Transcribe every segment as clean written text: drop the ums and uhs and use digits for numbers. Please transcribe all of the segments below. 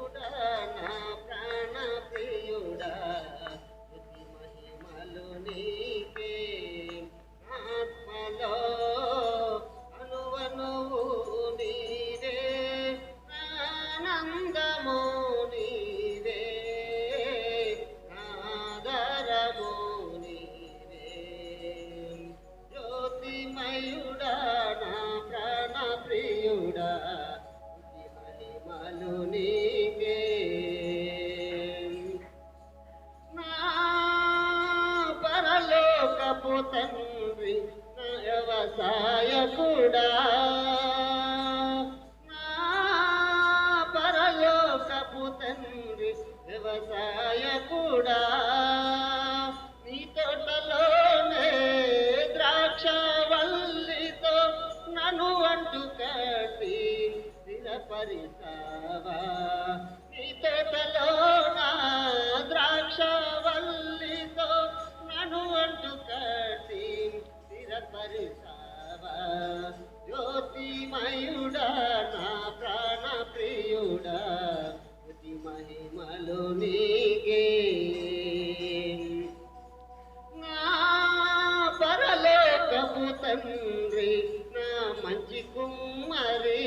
నా ప్రాణ ప్రియుడా స్తుతి మహిమలు నీకే ఆత్మలో అనువనువు నీవే ఆనందము నీవే ఆదరము నీవే జ్యోతిమయుడా నా ప్రాణ ప్రియుడా మహిమలు నీకే నా పరలోకపు తండ్రి నా వ్యవసాయకుడా నా పరలోకపు తండ్రి వ్యవసాయకుడా నీ తోటలోనే ద్రాక్షవల్లితో నన్ను అంటు కట్టి స్థిరపరిచావా నీ తోటలోన ద్రాక్షవల్లితో నన్ను అంటు కట్టి స్థిరపరిచావా జ్యోతిమయుడా నా ప్రాణ ప్రియుడా స్తుతి మహిమలు నీకే నా పరలోకపు తండ్రి నా మంచి కుమ్మరి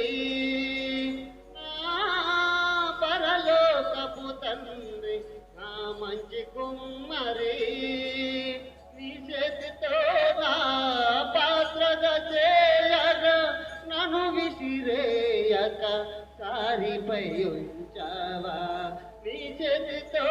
నా పరలోకపు తండ్రి నా మంచి కుమ్మరి నీ చేతితో నా పాత్రగా చేయగా నన్ను విసిరేయక సారిపై ఉంచావా నీ చేతితో